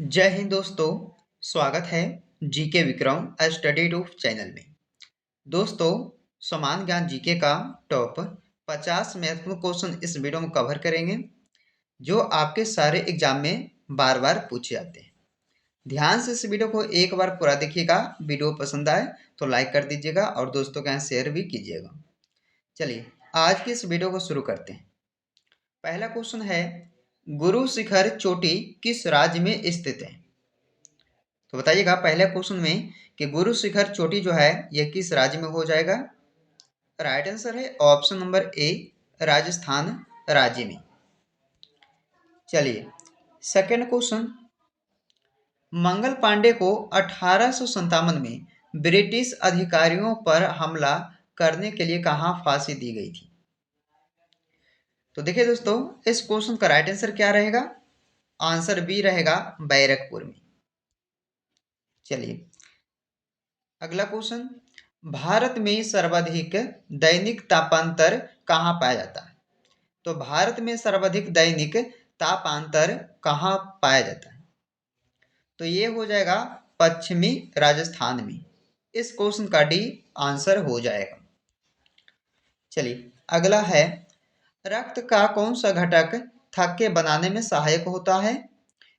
जय हिंद दोस्तों। स्वागत है GK Vikram study tube channel में। दोस्तों, समान ज्ञान जीके का टॉप 50 महत्वपूर्ण क्वेश्चन इस वीडियो में कवर करेंगे जो आपके सारे एग्जाम में बार बार पूछे जाते हैं। ध्यान से इस वीडियो को एक बार पूरा देखिएगा। वीडियो पसंद आए तो लाइक कर दीजिएगा और दोस्तों के यहाँ शेयर भी कीजिएगा। चलिए आज की इस वीडियो को शुरू करते हैं। पहला क्वेश्चन है, गुरु शिखर चोटी किस राज्य में स्थित है? तो बताइएगा पहले क्वेश्चन में कि गुरु शिखर चोटी जो है यह किस राज्य में हो जाएगा। राइट आंसर है ऑप्शन नंबर ए, राजस्थान राज्य में। चलिए सेकंड क्वेश्चन, मंगल पांडे को 1857 में ब्रिटिश अधिकारियों पर हमला करने के लिए कहां फांसी दी गई थी? तो देखिए दोस्तों, इस क्वेश्चन का राइट आंसर क्या रहेगा? आंसर बी रहेगा, बैरकपुर में। चलिए अगला क्वेश्चन, भारत में सर्वाधिक दैनिक तापांतर कहाँ पाया जाता है? तो भारत में सर्वाधिक दैनिक तापांतर कहाँ पाया जाता है? तो ये हो जाएगा पश्चिमी राजस्थान में। इस क्वेश्चन का डी आंसर हो जाएगा। चलिए अगला है, रक्त का कौन सा घटक थक्के बनाने में सहायक होता है?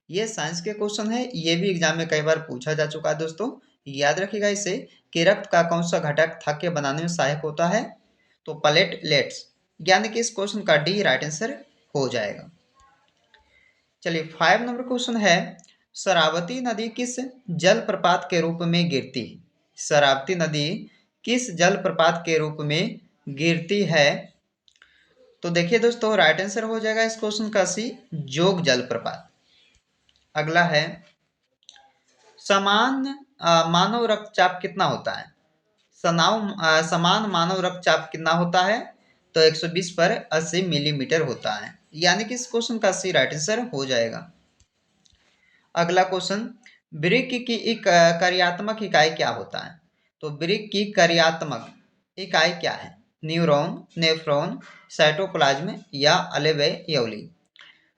ये साइंस के क्वेश्चन है, ये भी एग्जाम में कई बार पूछा जा चुका है दोस्तों। याद रखिएगा इसे कि रक्त का कौन सा घटक थक्के बनाने में सहायक होता है? तो प्लेटलेट्स, यानी कि इस क्वेश्चन का डी राइट आंसर हो जाएगा। चलिए 5 नंबर क्वेश्चन है, शरावती नदी किस जल प्रपात के रूप में गिरती है? शरावती नदी किस जल प्रपात के रूप में गिरती है? तो देखिए दोस्तों, राइट आंसर हो जाएगा इस क्वेश्चन का सी, जोग जल प्रपात। अगला है, समान मानव रक्तचाप कितना होता है? समान मानव रक्तचाप कितना होता है? तो 120 पर 80 मिलीमीटर होता है, यानी कि इस क्वेश्चन का सी राइट आंसर हो जाएगा। अगला क्वेश्चन, वृक्क की एक कार्यात्मक इकाई क्या होता है? तो वृक्क की कार्यात्मक इकाई क्या है? न्यूरॉन, नेफ्रॉन, साइटोप्लाज्म या अल्वेओली?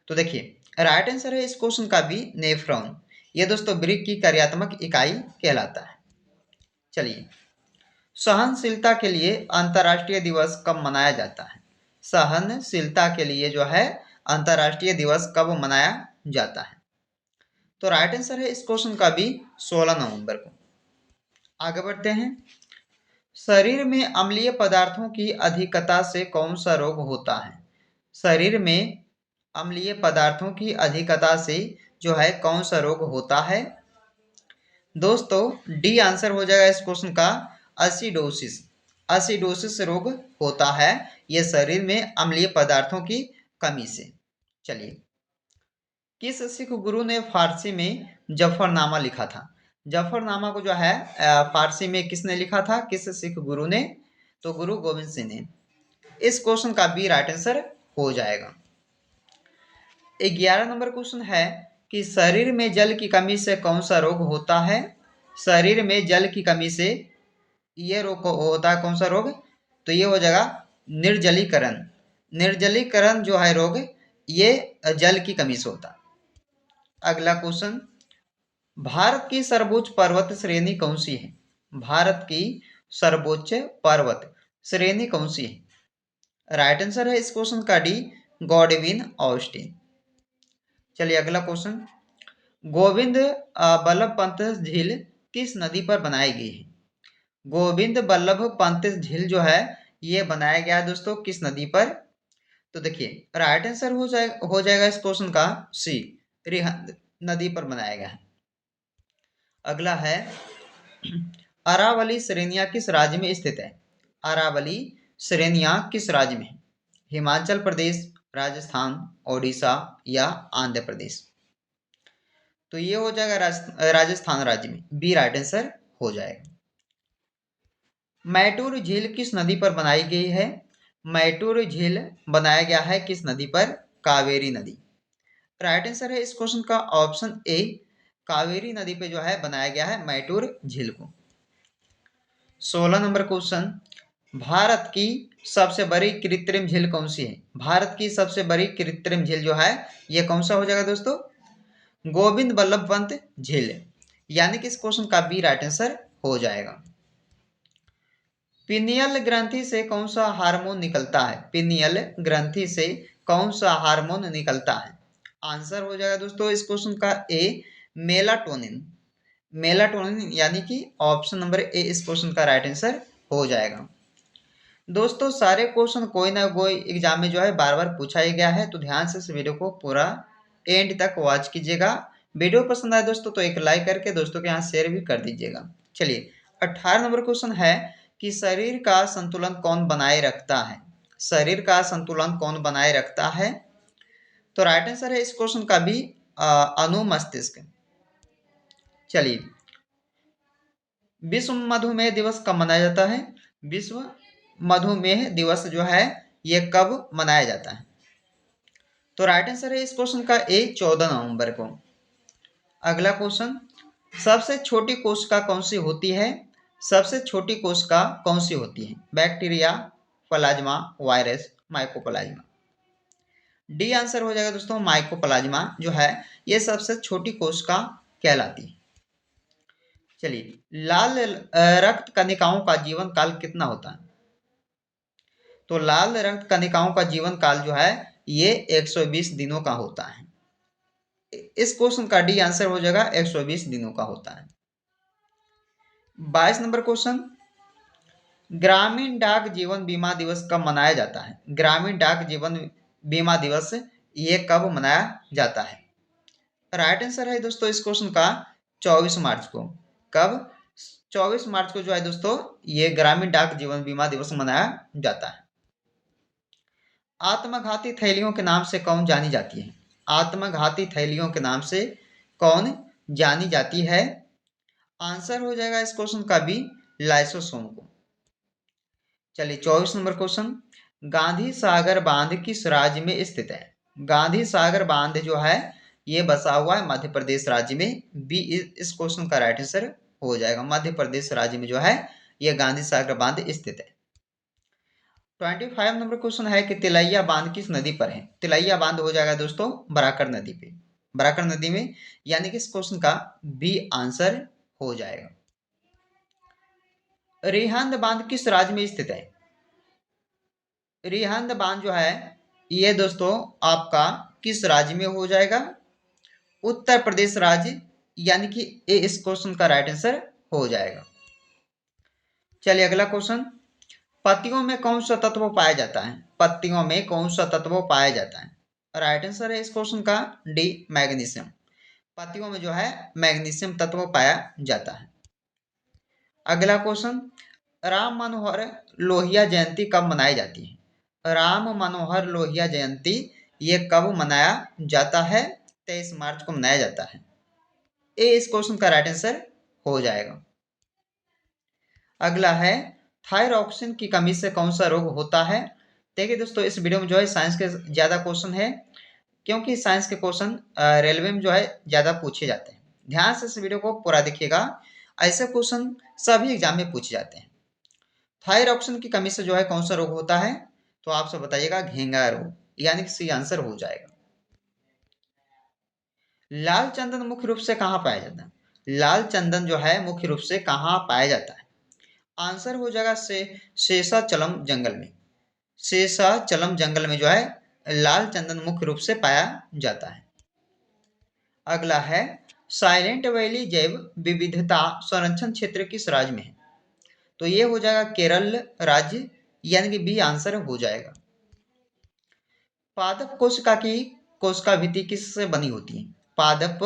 तो देखिए राइट आंसर है इस क्वेश्चन का भी नेफ्रॉन। ये दोस्तों वृक्क की कार्यात्मक इकाई कहलाता है। चलिए, सहनशीलता के लिए अंतर्राष्ट्रीय दिवस कब मनाया जाता है? सहनशीलता के लिए जो है अंतर्राष्ट्रीय दिवस कब मनाया जाता है? तो राइट आंसर है इस क्वेश्चन का भी 16 नवंबर को। आगे बढ़ते हैं, शरीर में अम्लीय पदार्थों की अधिकता से कौन सा रोग होता है? शरीर में अम्लीय पदार्थों की अधिकता से जो है कौन सा रोग होता है? दोस्तों डी आंसर हो जाएगा इस क्वेश्चन का, एसिडोसिस। एसिडोसिस रोग होता है यह शरीर में अम्लीय पदार्थों की कमी से। चलिए, किस सिख गुरु ने फारसी में जफरनामा लिखा था? जफरनामा को जो है फारसी में किसने लिखा था? किस सिख गुरु ने? तो गुरु गोविंद सिंह ने। इस क्वेश्चन का बी राइट आंसर हो जाएगा। 11 नंबर क्वेश्चन है कि शरीर में जल की कमी से कौन सा रोग होता है? शरीर में जल की कमी से ये रोग होता है, कौन सा रोग? तो ये हो जाएगा निर्जलीकरण। निर्जलीकरण जो है रोग, ये जल की कमी से होता है। अगला क्वेश्चन, भारत की सर्वोच्च पर्वत श्रेणी कौन सी है? भारत की सर्वोच्च पर्वत श्रेणी कौन सी है? राइट आंसर है इस क्वेश्चन का डी, गॉडविन ऑस्टिन। चलिए अगला क्वेश्चन, गोविंद बल्लभ पंत झील किस नदी पर बनाई गई है? गोविंद बल्लभ पंत झील जो है ये बनाया गया है दोस्तों किस नदी पर? तो देखिए राइट आंसर हो जाएगा इस क्वेश्चन का सी, रिहंद नदी पर बनाया गया है। अगला है, अरावली श्रेणियां किस राज्य में स्थित है? अरावली श्रेणियां किस राज्य में है? हिमाचल प्रदेश, राजस्थान, ओडिशा या आंध्र प्रदेश? तो ये हो जाएगा राजस्थान राज्य में, बी राइट आंसर हो जाएगा। मैटूर झील किस नदी पर बनाई गई है? मैटूर झील बनाया गया है किस नदी पर? कावेरी नदी। राइट आंसर है इस क्वेश्चन का ऑप्शन ए, कावेरी नदी पे जो है बनाया गया है मैटूर झील को। 16 नंबर क्वेश्चन, भारत की सबसे बड़ी कृत्रिम झील कौन सी है? भारत की सबसे बड़ी कृत्रिम झील जो है ये कौन सा हो जाएगा दोस्तों? गोविंद बल्लभ पंत झील, यानी कि इस क्वेश्चन का बी राइट आंसर हो जाएगा। पिनियल ग्रंथि से कौन सा हार्मोन निकलता है? पिनियल ग्रंथि से कौन सा हार्मोन निकलता है? आंसर हो जाएगा दोस्तों इस क्वेश्चन का ए, मेलाटोनिन। मेलाटोनिन यानी कि ऑप्शन नंबर ए इस क्वेश्चन का राइट आंसर हो जाएगा। दोस्तों सारे क्वेश्चन कोई ना कोई एग्जाम में जो है बार बार पूछा ही गया है, तो ध्यान से इस वीडियो को पूरा एंड तक वॉच कीजिएगा। वीडियो पसंद आए दोस्तों तो एक लाइक करके दोस्तों के यहाँ शेयर भी कर दीजिएगा। चलिए 18 नंबर क्वेश्चन है कि शरीर का संतुलन कौन बनाए रखता है? शरीर का संतुलन कौन बनाए रखता है? तो राइट आंसर है इस क्वेश्चन का भी अनुमस्तिष्क। चलिए विश्व मधुमेह दिवस कब मनाया जाता है? विश्व मधुमेह दिवस जो है ये कब मनाया जाता है? तो राइट आंसर है इस क्वेश्चन का ए, 14 नवंबर को। अगला क्वेश्चन, सबसे छोटी कोशिका कौन सी होती है? सबसे छोटी कोशिका कौन सी होती है? Bacteria, plasma, virus, mycoplasma. D answer हो जाएगा दोस्तों, माइकोप्लाज्मा जो है ये सबसे छोटी कोशिका कहलाती है। चलिए लाल रक्त कणिकाओं का जीवन काल कितना होता है? तो लाल रक्त कणिकाओं का जीवन काल जो है ये 120 दिनों का होता है। इस क्वेश्चन का डी आंसर हो जाएगा, 120 दिनों का होता है। 22 नंबर क्वेश्चन, ग्रामीण डाक जीवन बीमा दिवस कब मनाया जाता है? ग्रामीण डाक जीवन बीमा दिवस ये कब मनाया जाता है? राइट आंसर है दोस्तों इस क्वेश्चन का 24 मार्च को। कब? 24 मार्च को जो है दोस्तों ये ग्रामीण डाक जीवन बीमा दिवस मनाया जाता है। आत्मघाती थैलियों के नाम से कौन जानी जाती है? आत्मघाती थैलियों के नाम से कौन जानी जाती है? आंसर हो जाएगा इस क्वेश्चन का भी, लाइसोसोम को। चलिए 24 नंबर क्वेश्चन, गांधी सागर बांध किस राज्य में स्थित है? गांधी सागर बांध जो है ये बसा हुआ है मध्य प्रदेश राज्य में। बी इस क्वेश्चन का राइट आंसर हो जाएगा, मध्य प्रदेश राज्य में जो है ये गांधी सागर बांध स्थित है। 25 नंबर क्वेश्चन है कि तिलैया बांध किस नदी पर है? तिलैया बांध हो जाएगा दोस्तों बराकर नदी पे, बराकर नदी में, यानी कि इस क्वेश्चन का बी आंसर हो जाएगा। रिहंद बांध किस राज्य में स्थित है? रिहंद बांध जो है ये दोस्तों आपका किस राज्य में हो जाएगा? उत्तर प्रदेश राज्य, यानी कि ए इस क्वेश्चन का राइट आंसर हो जाएगा। चलिए अगला क्वेश्चन, पत्तियों में कौन सा तत्व पाया जाता है? पत्तियों में कौन सा तत्व पाया जाता है? राइट आंसर है इस क्वेश्चन का डी, मैग्नीशियम। पत्तियों में जो है मैग्नीशियम तत्व पाया जाता है। अगला क्वेश्चन, राम मनोहर लोहिया जयंती कब मनाई जाती है? राम मनोहर लोहिया जयंती ये कब मनाया जाता है? 23 मार्च को मनाया जाता है। ए इस क्वेश्चन का राइट आंसर हो जाएगा। अगला है, थायरॉक्सिन की कमी से कौन सा रोग होता है? देखिए दोस्तों इस वीडियो में जो है साइंस के ज़्यादा क्वेश्चन है, क्योंकि साइंस के क्वेश्चन रेलवे में जो है ज़्यादा पूछे जाते हैं। ध्यान से इस वीडियो को पूरा देखिएगा, ऐसे क्वेश्चन सभी एग्जाम में पूछे जाते हैं। थायरॉक्सिन की कमी से जो है कौन सा रोग होता है? तो आप सब बताइएगा, घेंगा रोग, यानी कि सी आंसर हो जाएगा। लाल चंदन मुख्य रूप से कहाँ पाया जाता है? लाल चंदन जो है मुख्य रूप से कहाँ पाया जाता है? आंसर हो जाएगा शेषाचलम जंगल में। शेषाचलम जंगल में जो है लाल चंदन मुख्य रूप से पाया जाता है। अगला है, साइलेंट वैली जैव विविधता संरक्षण क्षेत्र किस राज्य में है? तो ये हो जाएगा केरल राज्य, यानी कि बी आंसर हो जाएगा। पादप कोशिका भित्ति किससे बनी होती है? पादप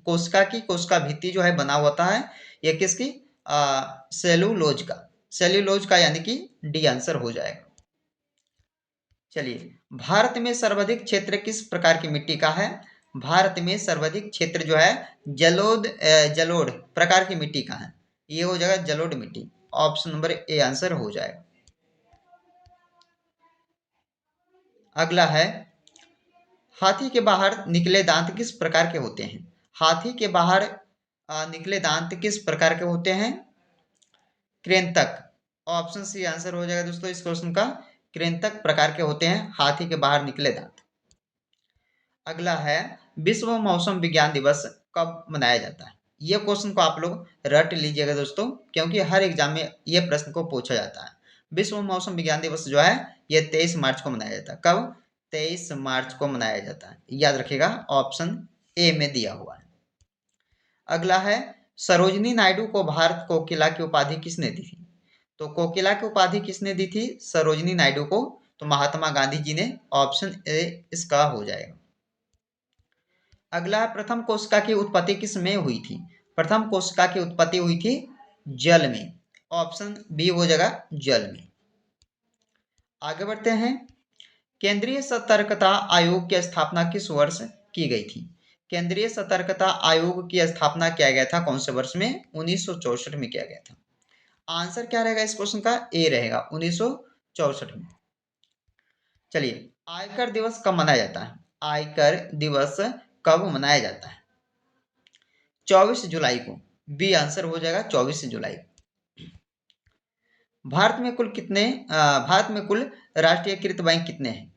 कोशिका की कोशिका भित्ति जो है बना होता है ये किसकी? सेलुलोज का, सेल्यूलोज का, यानी कि डी आंसर हो जाएगा। चलिए भारत में सर्वाधिक क्षेत्र किस प्रकार की मिट्टी का है? भारत में सर्वाधिक क्षेत्र जो है जलोढ़ प्रकार की मिट्टी का है, ये हो जाएगा जलोढ़ मिट्टी। ऑप्शन नंबर ए आंसर हो जाएगा। अगला है, हाथी के बाहर निकले दांत किस प्रकार के होते हैं? हाथी के बाहर निकले दांत किस प्रकार के होते हैं? कृंतक। ऑप्शन सी आंसर हो जाएगा दोस्तों इस क्वेश्चन का, कृंतक प्रकार के होते हैं हाथी के बाहर निकले दांत। अगला है, विश्व मौसम विज्ञान दिवस कब मनाया जाता है? ये क्वेश्चन को आप लोग रट लीजिएगा दोस्तों, क्योंकि हर एग्जाम में ये प्रश्न को पूछा जाता है। विश्व मौसम विज्ञान दिवस जो है ये 23 मार्च को मनाया जाता है। कब? 23 मार्च को मनाया जाता है। याद रखिएगा, ऑप्शन ए में दिया हुआ है। अगला है, सरोजिनी नायडू को भारत कोकिला की उपाधि किसने दी थी? तो कोकिला की उपाधि किसने दी थी सरोजिनी नायडू को? तो महात्मा गांधी जी ने। ऑप्शन ए इसका हो जाएगा। अगला है, प्रथम कोशिका की उत्पत्ति किस में हुई थी? प्रथम कोशिका की उत्पत्ति हुई थी जल में। ऑप्शन बी हो जाएगा, जल में। आगे बढ़ते हैं, केंद्रीय सतर्कता आयोग की स्थापना किस वर्ष की गई थी? केंद्रीय सतर्कता आयोग की स्थापना किया गया था कौन से वर्ष में? 1964 में किया गया था। आंसर क्या रहेगा इस क्वेश्चन का? ए रहेगा, 1964 में। चलिए, आयकर दिवस कब मनाया जाता है? आयकर दिवस कब मनाया जाता है? 24 जुलाई को। बी आंसर हो जाएगा, 24 जुलाई। भारत में कुल राष्ट्रीयकृत बैंक कितने हैं?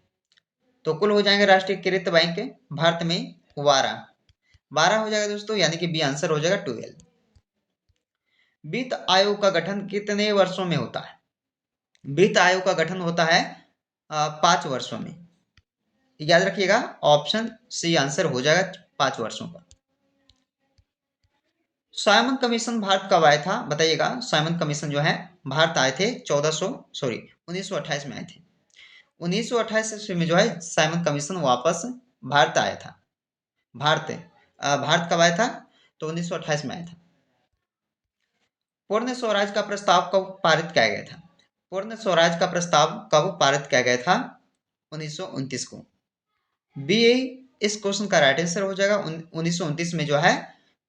तो कुल हो जाएंगे राष्ट्रीयकृत बैंक भारत में 12 हो जाएगा दोस्तों, यानी कि बी आंसर हो जाएगा 12। वित्त आयोग का गठन कितने वर्षों में होता है? वित्त आयोग का गठन होता है 5 वर्षों में। याद रखिएगा, ऑप्शन सी आंसर हो जाएगा 5 वर्षों का। साइमन कमीशन भारत कब आया था? बताइएगा। साइमन कमीशन जो है भारत आए थे 1928 में आए थे। 1928 ईस्वी में जो है साइमन कमीशन वापस भारत आया था। भारत कब आया था? तो 1928 में आया था। पूर्ण स्वराज का प्रस्ताव कब पारित किया गया था? पूर्ण स्वराज का प्रस्ताव कब पारित किया गया था? 1929 को। बी इस क्वेश्चन का राइट आंसर हो जाएगा। 1929 में जो है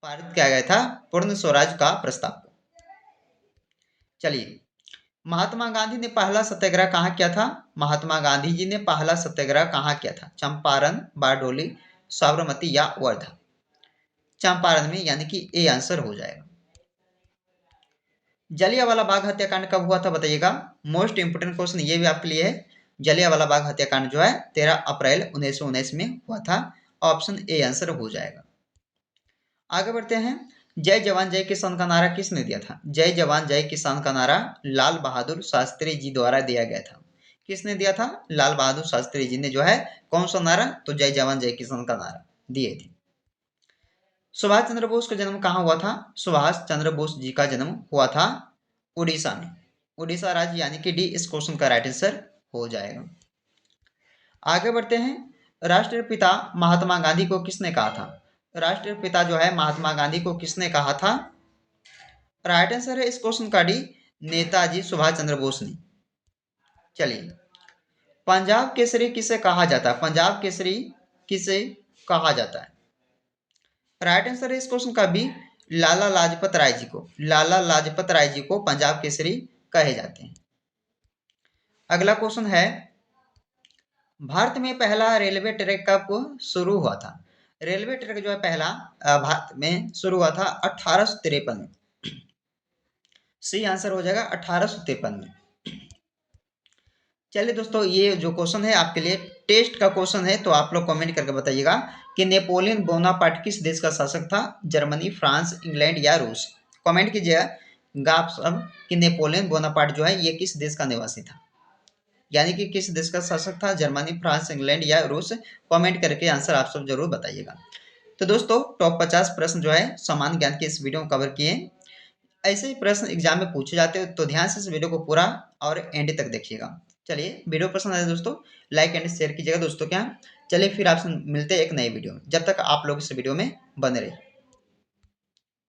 पारित किया गया था पूर्ण स्वराज का प्रस्ताव। चलिए, महात्मा गांधी ने पहला सत्याग्रह कहाँ किया था? महात्मा गांधी जी ने पहला सत्याग्रह कहाँ किया था? चंपारण, बारडोली, साबरमती या वर्धा? चंपारण में, यानी कि ए आंसर हो जाएगा। जलियांवाला बाग हत्याकांड कब हुआ था? बताइएगा। मोस्ट इंपोर्टेंट क्वेश्चन ये भी आपके लिए है। जलियांवाला बाग हत्याकांड जो है 13 अप्रैल 1919 में हुआ था। ऑप्शन ए आंसर हो जाएगा। आगे बढ़ते हैं, जय जवान जय किसान का नारा किसने दिया था? जय जवान जय किसान का नारा लाल बहादुर शास्त्री जी द्वारा दिया गया था। किसने दिया था? लाल बहादुर शास्त्री जी ने जो है कौन सा नारा? तो जय जवान जय किसान का नारा दिए थे। सुभाष चंद्र बोस का जन्म कहाँ हुआ था? सुभाष चंद्र बोस जी का जन्म हुआ था उड़ीसा में। उड़ीसा राज्य, यानी कि डी इस क्वेश्चन का राइट आंसर हो जाएगा। आगे बढ़ते हैं, राष्ट्रपिता महात्मा गांधी को किसने कहा था? राष्ट्रपिता जो है महात्मा गांधी को किसने कहा था? राइट आंसर है इस क्वेश्चन का डी, नेताजी सुभाष चंद्र बोस ने। चलिए, पंजाब केसरी किसे कहा जाता है? पंजाब केसरी किसे कहा जाता है? राइट आंसर है इस क्वेश्चन का बी, लाला लाजपत राय जी को। लाला लाजपत राय जी को पंजाब केसरी कहे जाते हैं। अगला क्वेश्चन है, भारत में पहला रेलवे ट्रैक कब शुरू हुआ था? रेलवे ट्रैक जो है पहला भारत में शुरू हुआ था 1853 में। सी आंसर हो जाएगा 1853 में। चलिए दोस्तों, ये जो क्वेश्चन है आपके लिए टेस्ट का क्वेश्चन है, तो आप लोग कमेंट करके बताइएगा कि नेपोलियन बोनापार्ट किस देश का शासक था? जर्मनी, फ्रांस, इंग्लैंड या रूस? कमेंट कीजिएगा आप सब कि नेपोलियन बोनापार्ट जो है ये किस देश का निवासी था, यानी कि किस देश का शासक था? जर्मनी, फ्रांस, इंग्लैंड या रूस? कमेंट करके आंसर आप सब जरूर बताइएगा। तो दोस्तों, टॉप 50 प्रश्न जो है सामान्य ज्ञान के इस वीडियो में कवर किए। ऐसे ही प्रश्न एग्जाम में पूछे जाते हैं, तो ध्यान से इस वीडियो को पूरा और एंड तक देखिएगा। चलिए, वीडियो पसंद आए दोस्तों लाइक एंड शेयर कीजिएगा दोस्तों के यहाँ। चलिए फिर आपसे मिलते हैं एक नए वीडियो में। जब तक आप लोग इस वीडियो में बने रहिए।